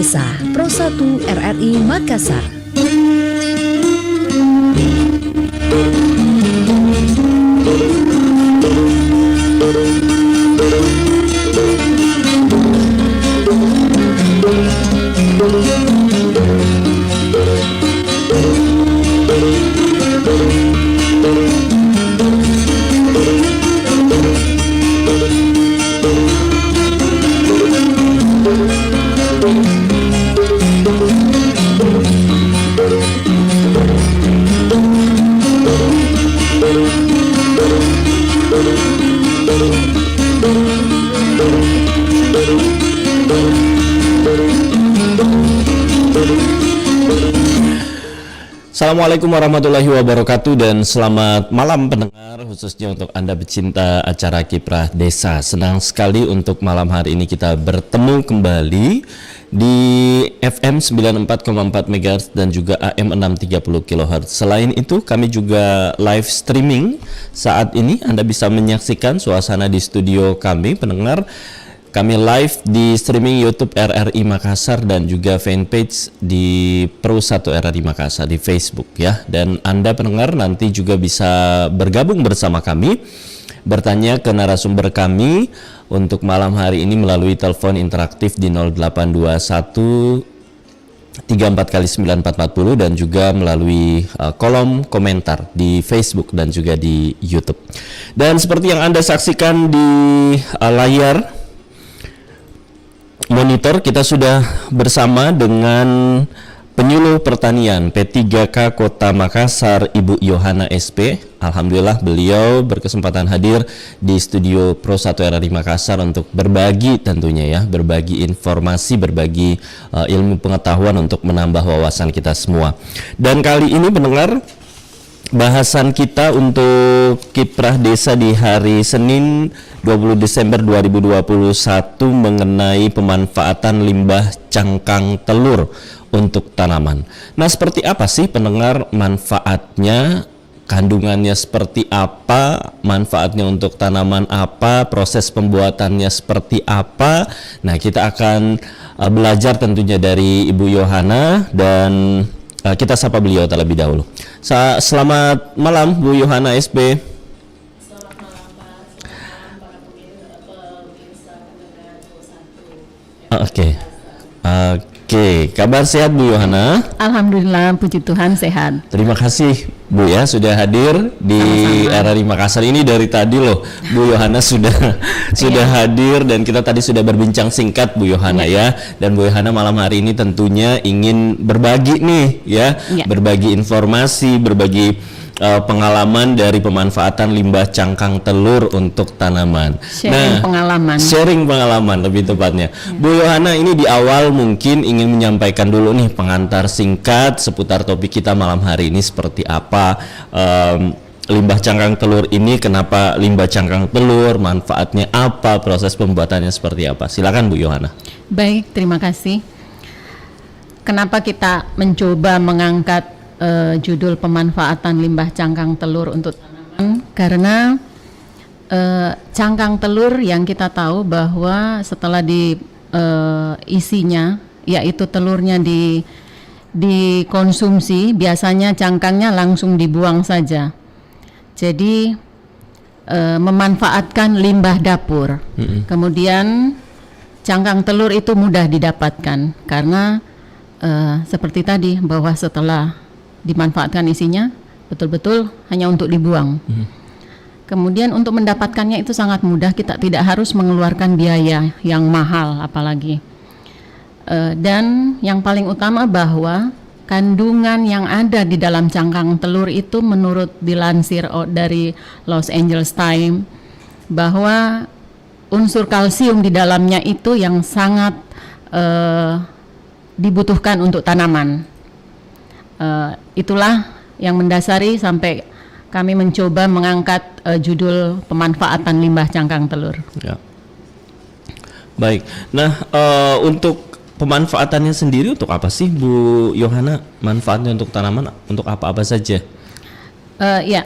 Desa Pro 1 RRI Makassar. Assalamualaikum warahmatullahi wabarakatuh dan selamat malam pendengar, khususnya untuk Anda pecinta acara Kiprah Desa. Senang sekali untuk malam hari ini kita bertemu kembali di FM 94,4 MHz dan juga AM 630 kHz. Selain itu kami juga live streaming saat ini. Anda bisa menyaksikan suasana di studio kami pendengar. Kami live di streaming YouTube RRI Makassar dan juga fanpage di Pro 1 RRI Makassar di Facebook ya. Dan Anda pendengar nanti juga bisa bergabung bersama kami, bertanya ke narasumber kami untuk malam hari ini melalui telepon interaktif di 0821 34 kali 9440 dan juga melalui kolom komentar di Facebook dan juga di YouTube. Dan seperti yang Anda saksikan di layar monitor, kita sudah bersama dengan penyuluh pertanian P3K Kota Makassar, Ibu Yohana SP. Alhamdulillah beliau berkesempatan hadir di studio Pro 1 RRI Makassar untuk berbagi tentunya ya, berbagi informasi, berbagi ilmu pengetahuan untuk menambah wawasan kita semua. Dan kali ini mendengar bahasan kita untuk Kiprah Desa di hari Senin 20 Desember 2021 mengenai pemanfaatan limbah cangkang telur untuk tanaman. Nah, seperti apa sih pendengar manfaatnya? Kandungannya seperti apa? Manfaatnya untuk tanaman apa? Proses pembuatannya seperti apa? Nah, kita akan belajar tentunya dari Ibu Yohana dan kita sapa beliau terlebih dahulu. Selamat malam Bu Yohana SP. Selamat malam Pak. Selamat malam para pemirsa pendengar Pro 1. Oke, kabar sehat Bu Yohana? Alhamdulillah, puji Tuhan sehat. Terima kasih Bu ya sudah hadir di RRI Makassar ini. Dari tadi loh Bu Yohana sudah hadir dan kita tadi sudah berbincang singkat Bu Yohana ya. Dan Bu Yohana malam hari ini tentunya ingin berbagi nih ya, berbagi informasi, berbagi pengalaman dari pemanfaatan limbah cangkang telur untuk tanaman. Sharing pengalaman lebih tepatnya. Bu Yohana, ini di awal mungkin ingin menyampaikan dulu nih pengantar singkat seputar topik kita malam hari ini seperti apa. Limbah cangkang telur ini, kenapa limbah cangkang telur, manfaatnya apa, proses pembuatannya seperti apa. Silakan Bu Yohana. Baik, terima kasih. Kenapa kita mencoba mengangkat judul pemanfaatan limbah cangkang telur untuk tanaman? Karena cangkang telur yang kita tahu bahwa setelah isinya, yaitu telurnya dikonsumsi, biasanya cangkangnya langsung dibuang saja. Jadi memanfaatkan limbah dapur. Kemudian cangkang telur itu mudah didapatkan karena seperti tadi bahwa setelah dimanfaatkan isinya betul-betul hanya untuk dibuang. Kemudian untuk mendapatkannya itu sangat mudah, kita tidak harus mengeluarkan biaya yang mahal apalagi. Dan yang paling utama bahwa kandungan yang ada di dalam cangkang telur itu menurut dilansir dari Los Angeles Times bahwa unsur kalsium di dalamnya itu yang sangat dibutuhkan untuk tanaman. Itulah yang mendasari sampai kami mencoba mengangkat judul pemanfaatan limbah cangkang telur. Ya. Baik. Nah, untuk pemanfaatannya sendiri untuk apa sih Bu Yohana? Manfaatnya untuk tanaman untuk apa-apa saja? Ya,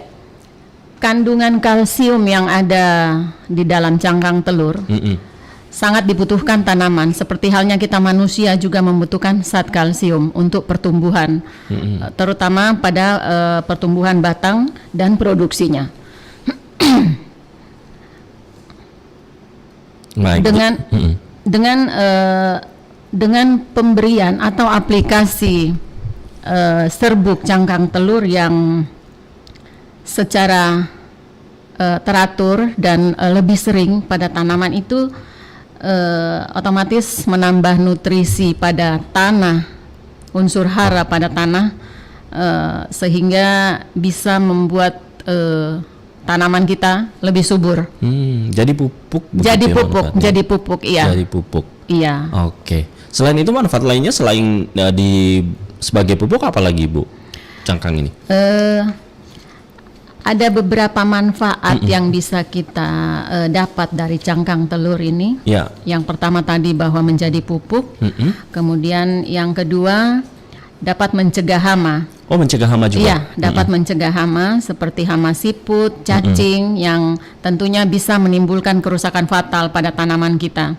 kandungan kalsium yang ada di dalam cangkang telur sangat dibutuhkan tanaman. Seperti halnya kita manusia juga membutuhkan zat kalsium untuk pertumbuhan, terutama pada pertumbuhan batang dan produksinya. Baik. Dengan pemberian atau aplikasi serbuk cangkang telur yang secara teratur dan lebih sering pada tanaman itu otomatis menambah nutrisi pada tanah, unsur hara pada tanah, sehingga bisa membuat tanaman kita lebih subur. Jadi pupuk. Jadi pupuk, iya. Jadi pupuk. Iya. Oke. Selain itu manfaat lainnya selain sebagai pupuk apa lagi, Bu? Cangkang ini? Ada beberapa manfaat yang bisa kita dapat dari cangkang telur ini. Ya. Yang pertama tadi bahwa menjadi pupuk. Kemudian yang kedua dapat mencegah hama. Oh, mencegah hama juga? Iya, dapat mencegah hama seperti hama siput, cacing yang tentunya bisa menimbulkan kerusakan fatal pada tanaman kita.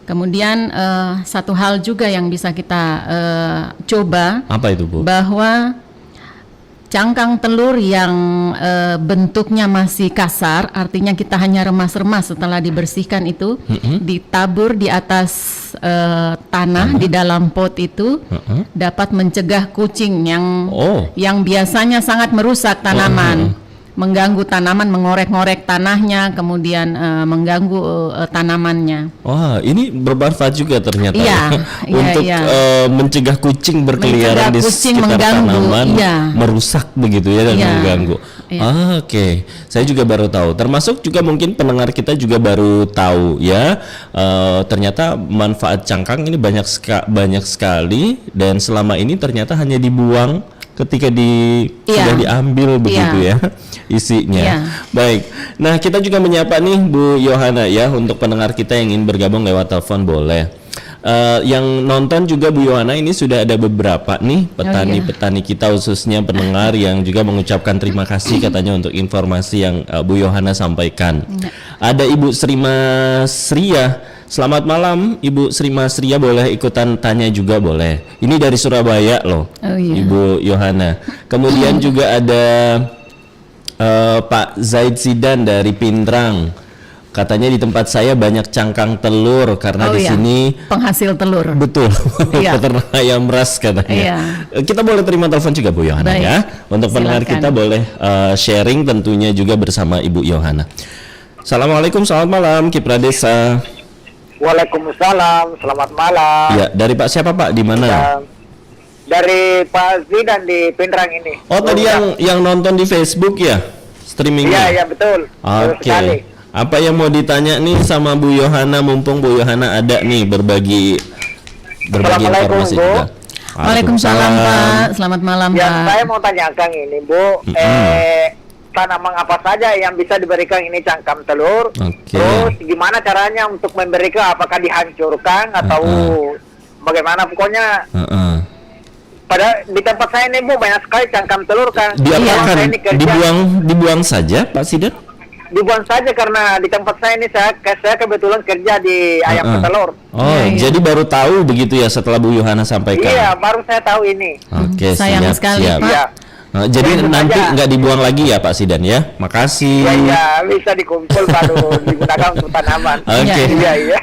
Kemudian satu hal juga yang bisa kita coba. Apa itu, Bu? Bahwa cangkang telur yang bentuknya masih kasar, artinya kita hanya remas-remas setelah dibersihkan itu, ditabur di atas tanah di dalam pot itu, dapat mencegah kucing yang biasanya sangat merusak tanaman, mengganggu tanaman, mengorek-ngorek tanahnya, kemudian mengganggu tanamannya. Wah, ini bermanfaat juga ternyata untuk mencegah kucing berkeliaran di sekitar tanaman, merusak begitu ya dan mengganggu. Oke. Saya juga baru tahu. Termasuk juga mungkin pendengar kita juga baru tahu ya. Ternyata manfaat cangkang ini banyak sekali dan selama ini ternyata hanya dibuang ketika sudah diambil begitu ya isinya. Baik. Nah, kita juga menyapa nih Bu Yohana ya, untuk pendengar kita yang ingin bergabung lewat telepon boleh. Yang nonton juga Bu Yohana ini sudah ada beberapa nih petani kita, khususnya pendengar yang juga mengucapkan terima kasih katanya untuk informasi yang Bu Yohana sampaikan. Ada Ibu Srima Sria. Selamat malam Ibu Srima Sria, boleh ikutan tanya juga boleh. Ini dari Surabaya loh, Ibu Yohana. Kemudian juga ada Pak Zaid Sidan dari Pindrang. Katanya di tempat saya banyak cangkang telur karena di sini penghasil telur. Betul. Peternak ayam ras katanya. Kita boleh terima telepon juga Bu Yohana ya. Untuk pendengar kita boleh sharing tentunya juga bersama Ibu Yohana. Assalamualaikum, selamat malam Kipra Desa. Waalaikumsalam, selamat malam. Ya, dari Pak siapa Pak? Di mana? Dari Pak Zidan di Pindrang ini. Oh, tadi yang nonton di Facebook ya? Streamingnya? Iya, betul. Oke. Apa yang mau ditanya nih sama Bu Yohana, mumpung Bu Yohana ada nih berbagi informasi juga. Waalaikumsalam Pak, selamat malam Pak. Yang saya mau tanyakan ini Bu, tanaman apa saja yang bisa diberikan ini cangkang telur? Terus gimana caranya untuk memberikan? Apakah dihancurkan atau bagaimana? Pokoknya pada di tempat saya ini Bu banyak sekali cangkang telur kan. Diapakan? Dibuang saja Pak Sidan? Dibuang saja karena di tempat saya ini saya kebetulan kerja di ayam petelur. Jadi baru tahu begitu ya setelah Bu Yohana sampaikan. Iya, baru saya tahu ini. Oke, sayang sekali Pak. Jadi nanti nggak dibuang lagi ya Pak Sidan ya. Makasih. Iya, bisa dikumpul baru digunakan untuk tanaman. Oke.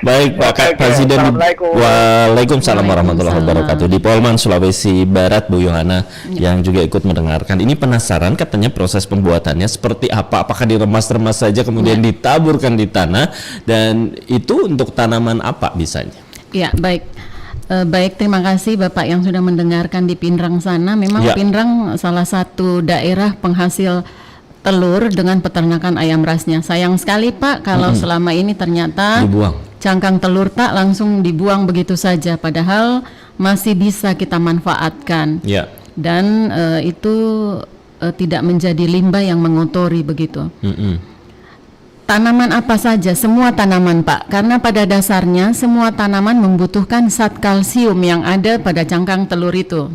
Baik Pak Sidan. Waalaikumsalam warahmatullahi wabarakatuh. Di Polman, Sulawesi Barat, Bu Yohana yang juga ikut mendengarkan. Ini penasaran katanya proses pembuatannya seperti apa? Apakah diremas-remas saja kemudian ditaburkan di tanah, dan itu untuk tanaman apa bisanya? Ya, baik. Baik, terima kasih Bapak yang sudah mendengarkan di Pindrang sana. Memang Pindrang salah satu daerah penghasil telur dengan peternakan ayam rasnya. Sayang sekali Pak kalau selama ini ternyata cangkang telur tak langsung dibuang begitu saja, padahal masih bisa kita manfaatkan. Dan itu tidak menjadi limbah yang mengotori begitu. Tanaman apa saja? Semua tanaman Pak, karena pada dasarnya semua tanaman membutuhkan zat kalsium yang ada pada cangkang telur itu.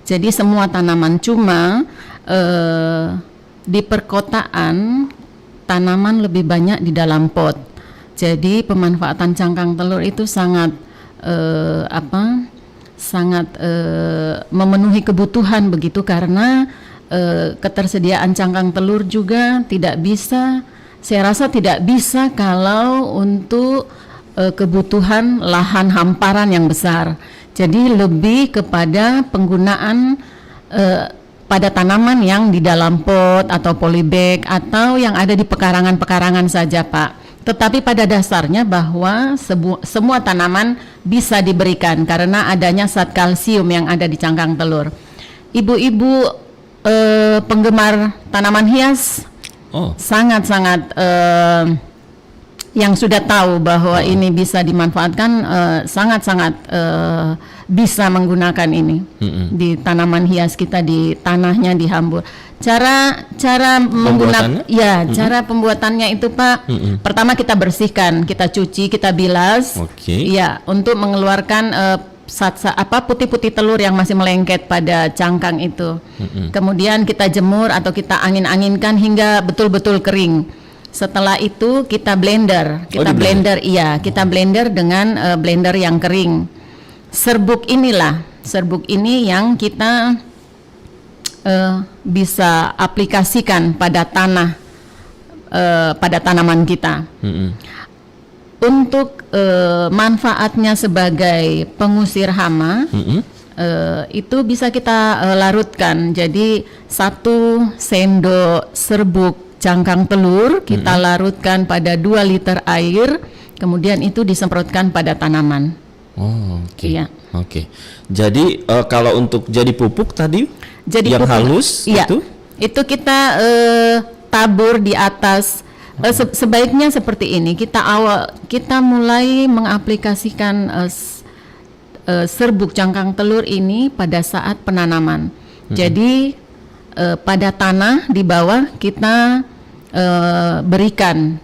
Jadi semua tanaman, cuma di perkotaan tanaman lebih banyak di dalam pot. Jadi pemanfaatan cangkang telur itu sangat memenuhi kebutuhan begitu, karena ketersediaan cangkang telur juga saya rasa tidak bisa kalau untuk kebutuhan lahan hamparan yang besar. Jadi lebih kepada penggunaan pada tanaman yang di dalam pot atau polybag atau yang ada di pekarangan-pekarangan saja, Pak. Tetapi pada dasarnya bahwa semua tanaman bisa diberikan karena adanya zat kalsium yang ada di cangkang telur. Ibu-ibu penggemar tanaman hias sangat-sangat yang sudah tahu bahwa ini bisa dimanfaatkan, sangat-sangat bisa menggunakan ini di tanaman hias kita, di tanahnya, di hambur. Cara menggunakan cara pembuatannya itu, Pak. Pertama kita bersihkan, kita cuci, kita bilas. Ya, untuk mengeluarkan putih-putih telur yang masih melengket pada cangkang itu. Kemudian kita jemur atau kita angin-anginkan hingga betul-betul kering. Setelah itu kita blender, kita blender dengan blender yang kering. Serbuk ini yang kita bisa aplikasikan pada tanah, pada tanaman kita. Untuk manfaatnya sebagai pengusir hama, itu bisa kita larutkan. Jadi 1 sendok serbuk cangkang telur kita larutkan pada 2 liter air, kemudian itu disemprotkan pada tanaman. Jadi kalau untuk jadi pupuk tadi, yang halus itu kita tabur di atas. Sebaiknya seperti ini. Kita mulai mengaplikasikan serbuk cangkang telur ini pada saat penanaman. Jadi pada tanah di bawah kita berikan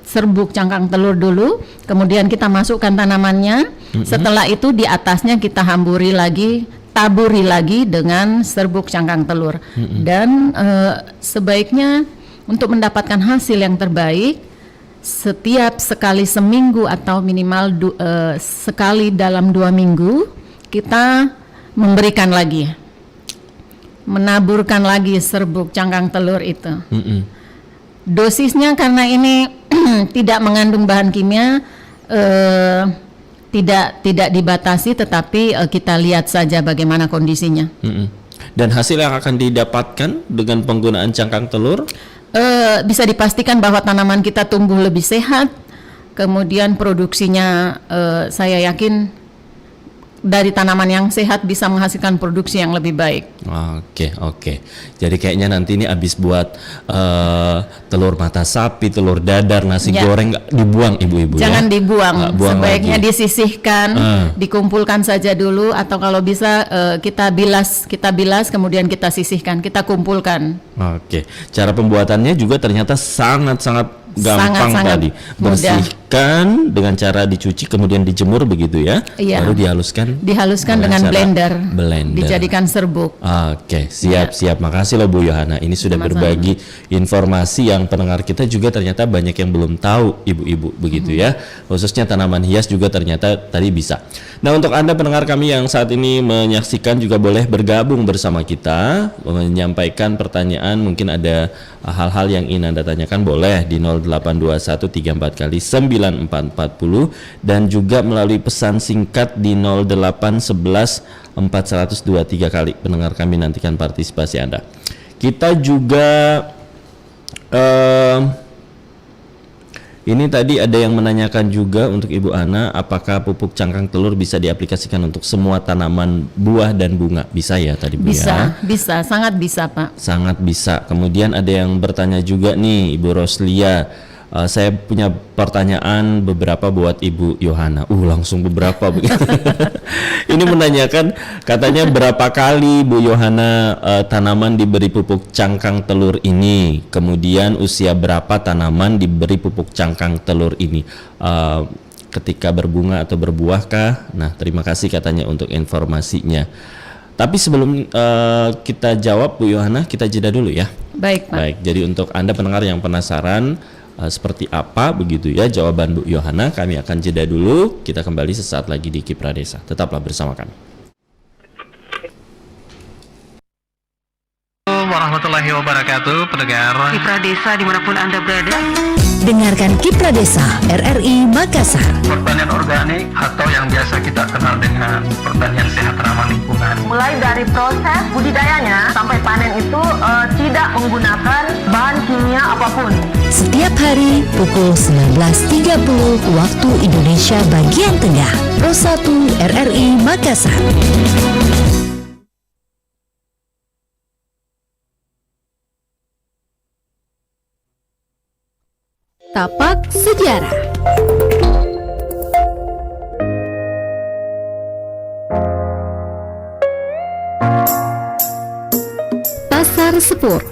serbuk cangkang telur dulu, kemudian kita masukkan tanamannya. Setelah itu di atasnya kita taburi lagi dengan serbuk cangkang telur. Dan sebaiknya untuk mendapatkan hasil yang terbaik, setiap sekali seminggu atau minimal sekali dalam 2 minggu kita menaburkan lagi serbuk cangkang telur itu. Dosisnya karena ini tidak mengandung bahan kimia, tidak dibatasi, tetapi kita lihat saja bagaimana kondisinya. Dan hasil yang akan didapatkan dengan penggunaan cangkang telur? Bisa dipastikan bahwa tanaman kita tumbuh lebih sehat, kemudian produksinya saya yakin dari tanaman yang sehat bisa menghasilkan produksi yang lebih baik. Oke. Jadi kayaknya nanti ini habis buat telur mata sapi, telur dadar, nasi goreng nggak dibuang ibu-ibu. Jangan dibuang, sebaiknya lagi. disisihkan, dikumpulkan saja dulu, atau kalau bisa kita bilas, kemudian kita sisihkan, kita kumpulkan. Cara pembuatannya juga ternyata sangat-sangat gampang tadi. Bersihkan dengan cara dicuci, kemudian dijemur begitu ya. Baru dihaluskan dengan blender. Dijadikan serbuk. Siap. Makasih loh Bu Yohana. Ini sudah berbagi informasi yang pendengar kita juga ternyata banyak yang belum tahu, ibu-ibu begitu ya. Khususnya tanaman hias juga ternyata tadi bisa. Nah, untuk Anda pendengar kami yang saat ini menyaksikan juga boleh bergabung bersama kita, menyampaikan pertanyaan, mungkin ada hal-hal yang ingin Anda tanyakan, boleh di 082134 kali 9440 dan juga melalui pesan singkat di 0811 4123 kali. Pendengar kami nantikan partisipasi Anda. Kita juga ini tadi ada yang menanyakan juga untuk Ibu Ana, apakah pupuk cangkang telur bisa diaplikasikan untuk semua tanaman buah dan bunga? Bisa ya tadi Bu ya? Bisa, sangat bisa Pak. Sangat bisa. Kemudian ada yang bertanya juga nih Ibu Roslia, saya punya pertanyaan beberapa buat Ibu Yohana. Langsung beberapa begitu. Ini menanyakan katanya berapa kali Bu Yohana tanaman diberi pupuk cangkang telur ini, kemudian usia berapa tanaman diberi pupuk cangkang telur ini, ketika berbunga atau berbuahkah? Nah, terima kasih katanya untuk informasinya. Tapi sebelum kita jawab Bu Yohana, kita jeda dulu ya. Baik Pak. Jadi untuk Anda pendengar yang penasaran seperti apa begitu ya jawaban Bu Yohana. Kami akan jeda dulu, kita kembali sesaat lagi di Kiprah Desa. Tetaplah bersama kami. Warahmatullahi wabarakatuh, pendengar Kiprah Desa dimanapun Anda berada. Dengarkan Kiprah Desa RRI Makassar. pertanian organik atau yang biasa kita kenal dengan pertanian sehat ramah lingkungan. Mulai dari proses budidayanya sampai panen itu tidak menggunakan bahan kimia apapun. Setiap hari pukul 19.30 waktu Indonesia bagian Tengah. Pro 1 RRI Makassar. Tapak Sejarah. Pasar Sepur.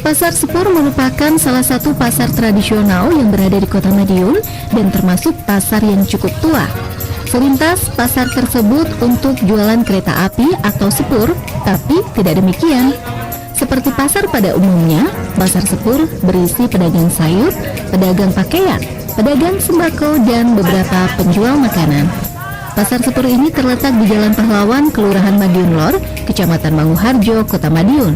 Pasar Sepur merupakan salah satu pasar tradisional yang berada di Kota Madiun dan termasuk pasar yang cukup tua. Selintas pasar tersebut untuk jualan kereta api atau sepur, tapi tidak demikian. Seperti pasar pada umumnya, pasar Sepur berisi pedagang sayur, pedagang pakaian, pedagang sembako, dan beberapa penjual makanan. Pasar Sepur ini terletak di Jalan Pahlawan, Kelurahan Madiun Lor, Kecamatan Manguharjo, Kota Madiun.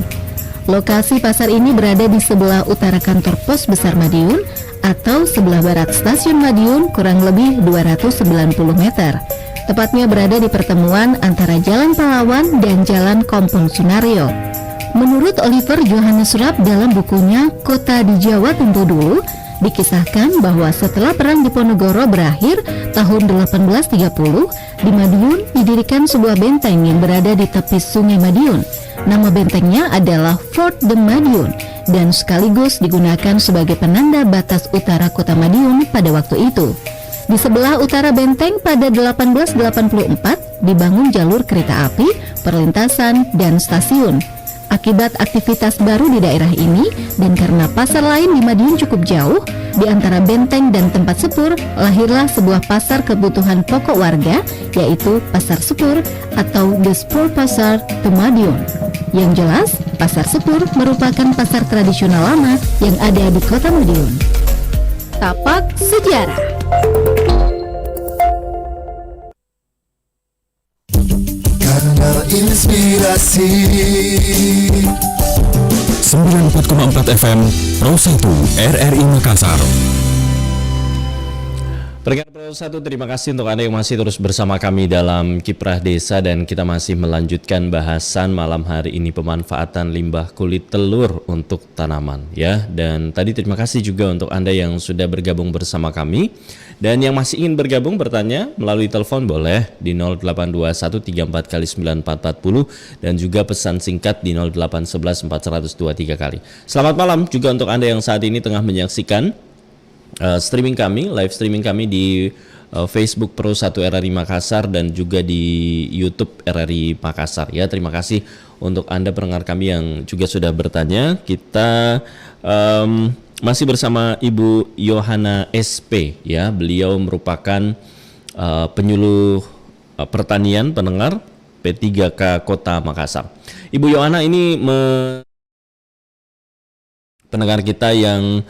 Lokasi pasar ini berada di sebelah utara kantor pos besar Madiun atau sebelah barat stasiun Madiun, kurang lebih 290 meter. Tepatnya berada di pertemuan antara Jalan Pahlawan dan Jalan Kompong Sunario. Menurut Oliver Johannes Rapp dalam bukunya Kota di Jawa Tempo Dulu, dikisahkan bahwa setelah Perang Diponegoro berakhir tahun 1830, di Madiun didirikan sebuah benteng yang berada di tepi Sungai Madiun. Nama bentengnya adalah Fort de Madiun dan sekaligus digunakan sebagai penanda batas utara Kota Madiun pada waktu itu. Di sebelah utara benteng pada 1884 dibangun jalur kereta api, perlintasan, dan stasiun. Akibat aktivitas baru di daerah ini dan karena pasar lain di Madiun cukup jauh, di antara benteng dan tempat sepur, lahirlah sebuah pasar kebutuhan pokok warga, yaitu Pasar Sepur atau The Spur Pasar de Madiun. Yang jelas, Pasar Sepur merupakan pasar tradisional lama yang ada di Kota Madiun. Tapak Sejarah. Kanal Inspirasi 94,4 FM Pro 1 RRI Makassar. Pendengar Pro 1, terima kasih untuk Anda yang masih terus bersama kami dalam Kiprah Desa, dan kita masih melanjutkan bahasan malam hari ini pemanfaatan limbah kulit telur untuk tanaman ya. Dan tadi terima kasih juga untuk Anda yang sudah bergabung bersama kami, dan yang masih ingin bergabung bertanya melalui telepon boleh di 082134 dan juga pesan singkat di 0811 402 3 kali. Selamat malam juga untuk Anda yang saat ini tengah menyaksikan streaming kami, live streaming kami di Facebook Pro 1 RRI Makassar dan juga di YouTube RRI Makassar ya. Terima kasih untuk Anda pendengar kami yang juga sudah bertanya. Kita masih bersama Ibu Yohana SP ya. Beliau merupakan penyuluh pertanian pendengar P3K Kota Makassar. Ibu Yohana ini pendengar kita yang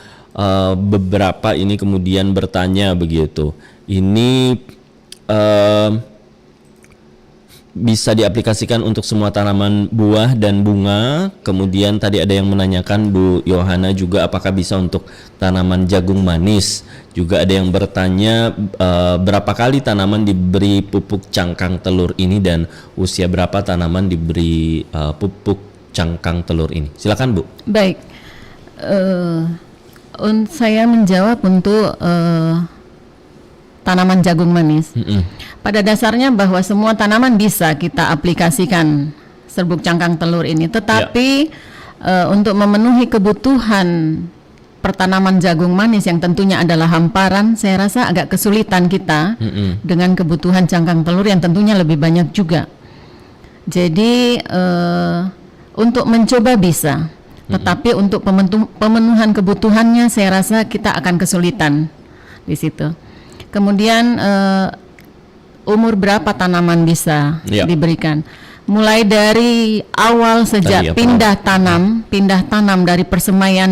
beberapa ini kemudian bertanya begitu, ini bisa diaplikasikan untuk semua tanaman buah dan bunga. Kemudian tadi ada yang menanyakan Bu Yohana juga apakah bisa untuk tanaman jagung manis. Juga ada yang bertanya berapa kali tanaman diberi pupuk cangkang telur ini dan usia berapa tanaman diberi pupuk cangkang telur ini. Silakan Bu. Baik. Saya menjawab untuk tanaman jagung manis. Pada dasarnya bahwa semua tanaman bisa kita aplikasikan serbuk cangkang telur ini, tetapi untuk memenuhi kebutuhan pertanaman jagung manis yang tentunya adalah hamparan, saya rasa agak kesulitan kita dengan kebutuhan cangkang telur yang tentunya lebih banyak juga. Jadi untuk mencoba bisa. Tetapi untuk pemenuhan kebutuhannya saya rasa kita akan kesulitan di situ. Kemudian umur berapa tanaman bisa diberikan? Mulai dari awal pindah tanam dari persemaian,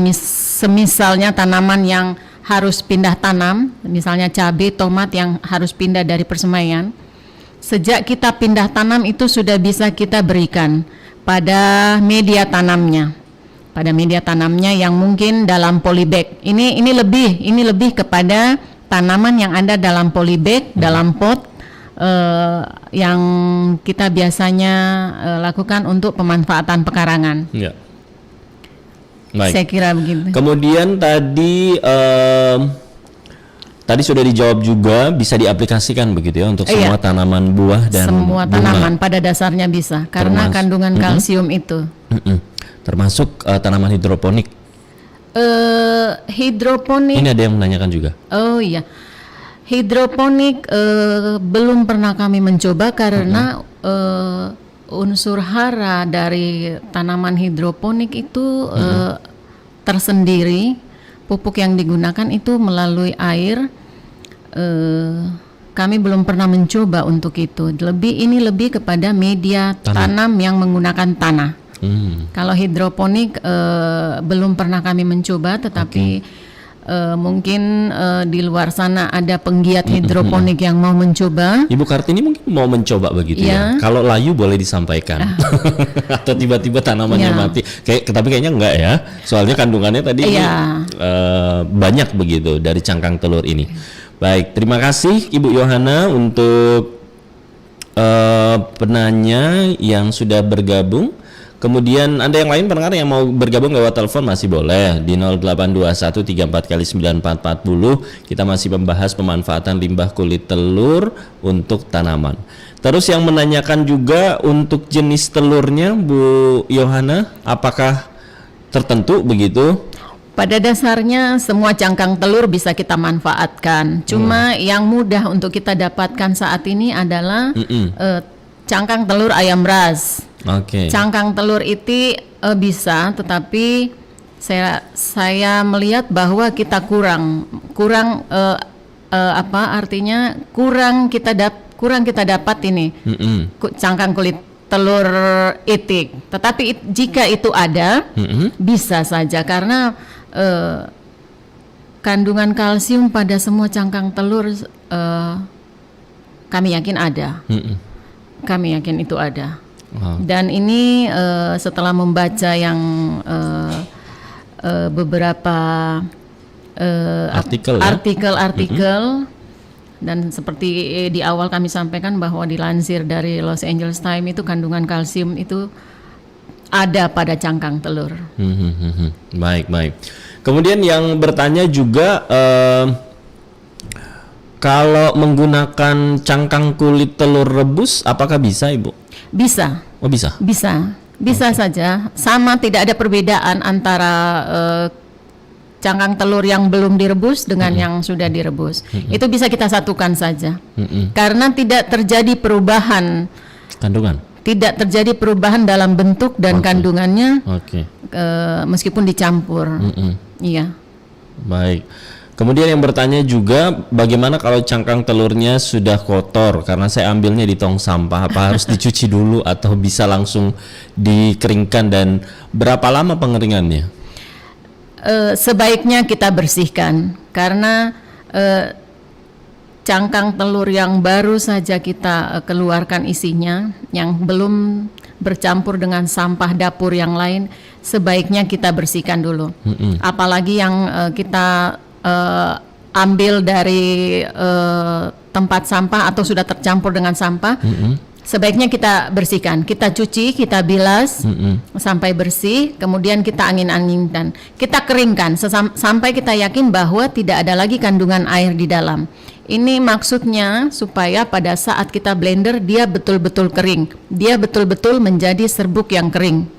semisalnya tanaman yang harus pindah tanam, misalnya cabai, tomat yang harus pindah dari persemaian, sejak kita pindah tanam itu sudah bisa kita berikan pada media tanamnya. Pada media tanamnya yang mungkin dalam polybag. Ini lebih kepada tanaman yang ada dalam polybag, dalam pot yang kita biasanya lakukan untuk pemanfaatan pekarangan. Ya. Baik. Saya kira begitu. Kemudian tadi sudah dijawab juga, bisa diaplikasikan begitu ya untuk semua tanaman buah dan semua bunga. tanaman pada dasarnya bisa karena kandungan kalsium itu. Termasuk tanaman hidroponik. Hidroponik. Ini ada yang menanyakan juga. Oh iya. Hidroponik belum pernah kami mencoba karena unsur hara dari tanaman hidroponik itu tersendiri. Pupuk yang digunakan itu melalui air. Kami belum pernah mencoba untuk itu. Ini lebih kepada media tanam yang menggunakan tanah. Kalau hidroponik belum pernah kami mencoba, tetapi mungkin di luar sana ada penggiat hidroponik yang mau mencoba. Ibu Kartini mungkin mau mencoba begitu ya. Kalau layu boleh disampaikan. Atau tiba-tiba tanamannya mati. Tapi kayaknya enggak ya. Soalnya kandungannya tadi banyak begitu dari cangkang telur ini. Baik, terima kasih Ibu Yohana untuk penanya yang sudah bergabung. Kemudian ada yang lain pendengar yang mau bergabung lewat telepon masih boleh di 082134x9440. Kita masih membahas pemanfaatan limbah kulit telur untuk tanaman. Terus yang menanyakan juga untuk jenis telurnya Bu Yohana, apakah tertentu begitu? Pada dasarnya semua cangkang telur bisa kita manfaatkan. Cuma yang mudah untuk kita dapatkan saat ini adalah cangkang telur ayam ras. Cangkang telur itu bisa, tetapi saya melihat bahwa kita kurang kita dapat ini cangkang kulit telur itik. Tetapi jika itu ada, bisa saja karena kandungan kalsium pada semua cangkang telur kami yakin ada. Kami yakin itu ada. Dan ini setelah membaca yang beberapa artikel dan seperti di awal kami sampaikan bahwa dilansir dari Los Angeles Times itu kandungan kalsium itu ada pada cangkang telur. Baik. Kemudian yang bertanya juga kalau menggunakan cangkang kulit telur rebus apakah bisa Ibu? Bisa. Oh bisa? Bisa saja. Sama, tidak ada perbedaan antara cangkang telur yang belum direbus dengan yang sudah direbus. Itu bisa kita satukan saja. Karena tidak terjadi perubahan kandungan. Tidak terjadi perubahan dalam bentuk dan kandungannya. Meskipun dicampur. Iya. Baik. Kemudian yang bertanya juga bagaimana kalau cangkang telurnya sudah kotor karena saya ambilnya di tong sampah, apa harus dicuci dulu atau bisa langsung dikeringkan dan berapa lama pengeringannya? Sebaiknya kita bersihkan karena cangkang telur yang baru saja kita keluarkan isinya yang belum bercampur dengan sampah dapur yang lain, sebaiknya kita bersihkan dulu. Apalagi yang kita ambil dari tempat sampah atau sudah tercampur dengan sampah, sebaiknya kita bersihkan, kita cuci, kita bilas sampai bersih, kemudian kita angin-anginkan, kita keringkan sampai kita yakin bahwa tidak ada lagi kandungan air di dalam. Ini maksudnya supaya pada saat kita blender dia betul-betul kering, dia betul-betul menjadi serbuk yang kering.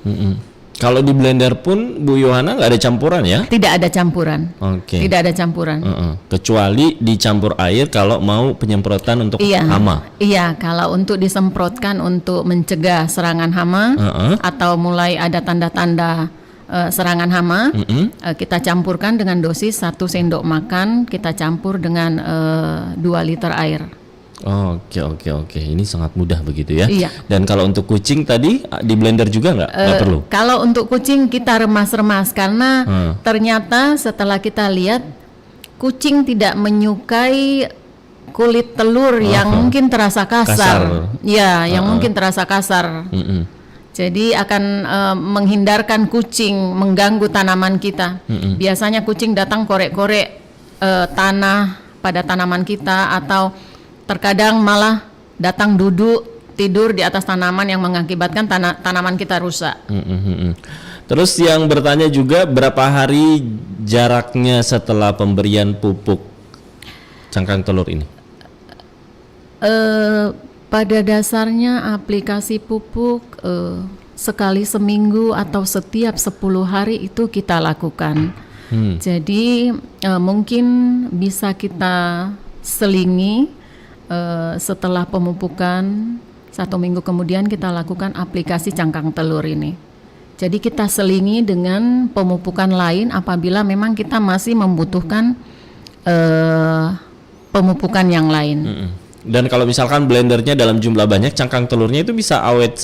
Kalau di blender pun Bu Yohana nggak ada campuran ya? Tidak ada campuran. Tidak ada campuran. Kecuali dicampur air kalau mau penyemprotan untuk hama. Iya, kalau untuk disemprotkan untuk mencegah serangan hama atau mulai ada tanda-tanda serangan hama, kita campurkan dengan dosis 1 sendok makan, kita campur dengan 2 liter air. Oke. Ini sangat mudah begitu ya. Iya. Dan kalau untuk kucing tadi di blender juga nggak perlu? Kalau untuk kucing kita remas-remas karena ternyata setelah kita lihat kucing tidak menyukai kulit telur yang mungkin terasa kasar. Ya, yang mungkin terasa kasar. Jadi akan menghindarkan kucing mengganggu tanaman kita. Biasanya kucing datang korek-korek tanah pada tanaman kita, atau terkadang malah datang duduk tidur di atas tanaman yang mengakibatkan tanaman kita rusak. Terus yang bertanya juga, berapa hari jaraknya setelah pemberian pupuk cangkang telur ini? Pada dasarnya aplikasi pupuk sekali seminggu atau setiap 10 hari itu kita lakukan. Jadi mungkin bisa kita selingi setelah pemupukan 1 minggu kemudian kita lakukan aplikasi cangkang telur ini. Jadi kita selingi dengan pemupukan lain apabila memang kita masih membutuhkan pemupukan yang lain. Dan kalau misalkan blendernya dalam jumlah banyak, cangkang telurnya itu bisa awet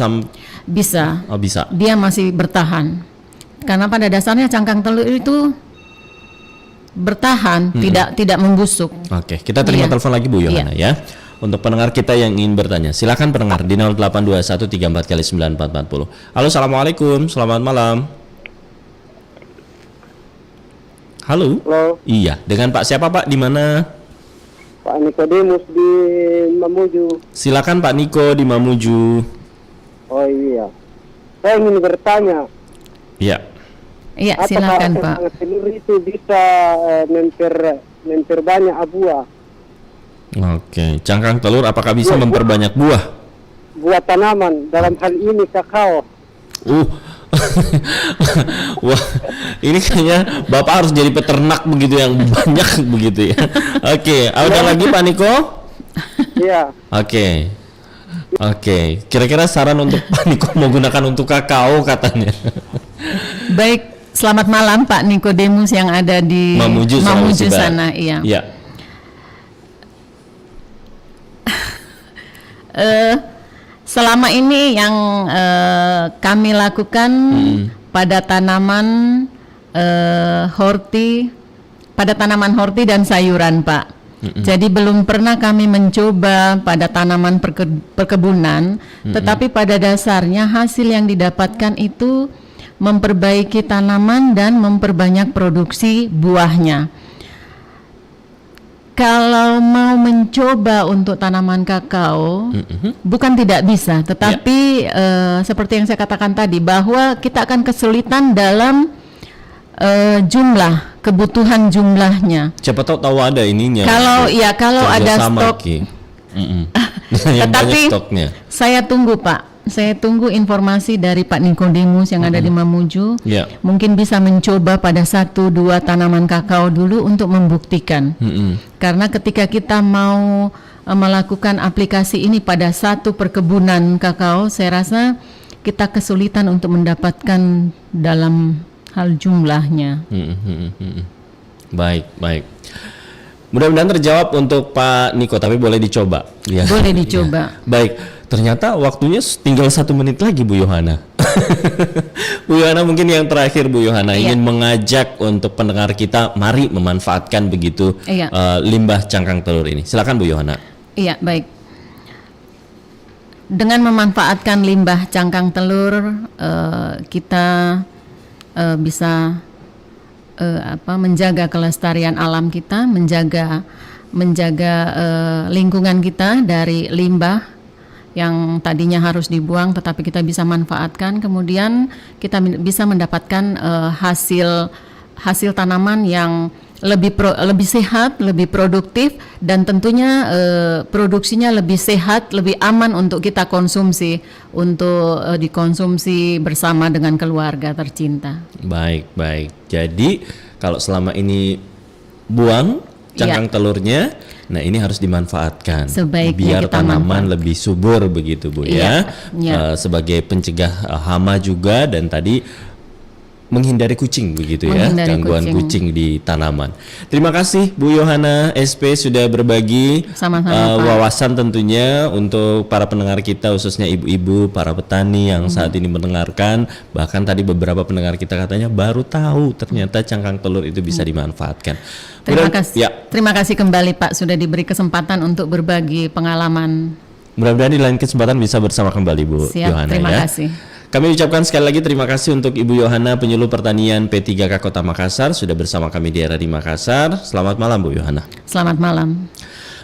Bisa. Oh, bisa. Dia masih bertahan. Karena pada dasarnya cangkang telur itu bertahan, tidak membusuk. Oke, kita terima telepon lagi Bu Yohana ya. Untuk pendengar kita yang ingin bertanya, silakan pendengar di 082134 kali 9440. Halo, assalamualaikum, selamat malam. Halo. Halo. Iya, dengan Pak siapa Pak? Di mana? Pak Nikodemus di Mamuju. Silakan Pak Niko di Mamuju. Oh iya, saya ingin bertanya. Iya. Iya, silakan Pak. Apakah telur itu bisa memperbanyak buah? Oke, cangkang telur apakah bisa memperbanyak buah? Buah tanaman, dalam hal ini kakao. Wah, ini kayaknya Bapak harus jadi peternak begitu yang banyak begitu ya. Oke, ada lagi Pak Niko? Iya. Oke. Kira-kira saran untuk Pak Niko mau gunakan untuk kakao katanya. Baik, selamat malam Pak Nikodemus yang ada di Mamuju sana. Iya. Iya. Selama ini yang kami lakukan pada tanaman horti dan sayuran, Pak. Jadi belum pernah kami mencoba pada tanaman perkebunan, tetapi pada dasarnya hasil yang didapatkan itu memperbaiki tanaman dan memperbanyak produksi buahnya. Kalau mau mencoba untuk tanaman kakao, bukan tidak bisa, tetapi seperti yang saya katakan tadi, bahwa kita akan kesulitan dalam kebutuhan jumlahnya. Siapa tahu ada ininya. Kalau ada stok. Tetapi saya tunggu Pak. Saya tunggu informasi dari Pak Nikodemus yang ada di Mamuju. Mungkin bisa mencoba pada 1-2 tanaman kakao dulu untuk membuktikan. Karena ketika kita mau melakukan aplikasi ini pada 1 perkebunan kakao, saya rasa kita kesulitan untuk mendapatkan dalam hal jumlahnya. Baik. Mudah-mudahan terjawab untuk Pak Niko, tapi boleh dicoba. Ya. Boleh dicoba. Baik. Ternyata waktunya tinggal 1 menit lagi Bu Yohana. Bu Yohana, mungkin yang terakhir Bu Yohana ingin mengajak untuk pendengar kita, mari memanfaatkan begitu limbah cangkang telur ini. Silakan Bu Yohana. Iya, baik. Dengan memanfaatkan limbah cangkang telur, kita bisa menjaga kelestarian alam kita, menjaga lingkungan kita dari limbah yang tadinya harus dibuang tetapi kita bisa manfaatkan, kemudian kita bisa mendapatkan hasil tanaman yang lebih sehat, lebih produktif, dan tentunya produksinya lebih sehat, lebih aman untuk kita konsumsi, untuk dikonsumsi bersama dengan keluarga tercinta. Baik. Jadi kalau selama ini buang cangkang telurnya, nah ini harus dimanfaatkan sebaiknya biar tanaman lebih subur begitu Bu ya. Iya. Sebagai pencegah hama juga, dan tadi menghindari kucing begitu ya, Menghindari gangguan kucing. kucing di tanaman. Terima kasih Bu Yohana SP sudah berbagi Sama-sama, Pak. wawasan tentunya untuk para pendengar kita, khususnya ibu-ibu, para petani yang saat ini mendengarkan. Bahkan tadi beberapa pendengar kita katanya baru tahu ternyata cangkang telur itu bisa dimanfaatkan. Terima kasih. Ya, Terima kasih kembali Pak sudah diberi kesempatan untuk berbagi pengalaman. mudah-mudahan di lain kesempatan bisa bersama kembali Bu Siap, Yohana terima ya. kasih. Kami ucapkan sekali lagi terima kasih untuk Ibu Yohana, penyuluh pertanian P3K Kota Makassar, sudah bersama kami di RRI Makassar. Selamat malam Bu Yohana. Selamat malam.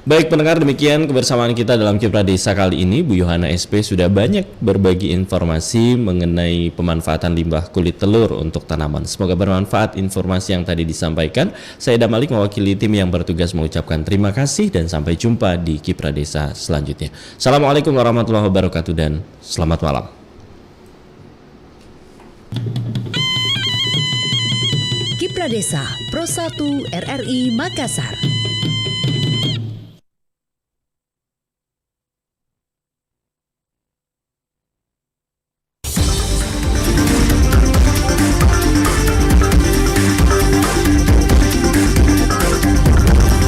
Baik pendengar, demikian kebersamaan kita dalam Kiprah Desa kali ini. Bu Yohana SP sudah banyak berbagi informasi mengenai pemanfaatan limbah kulit telur untuk tanaman. Semoga bermanfaat informasi yang tadi disampaikan. Saya Damalik mewakili tim yang bertugas mengucapkan terima kasih dan sampai jumpa di Kiprah Desa selanjutnya. Assalamualaikum warahmatullahi wabarakatuh dan selamat malam. Kiprah Desa Pro 1 RRI Makassar.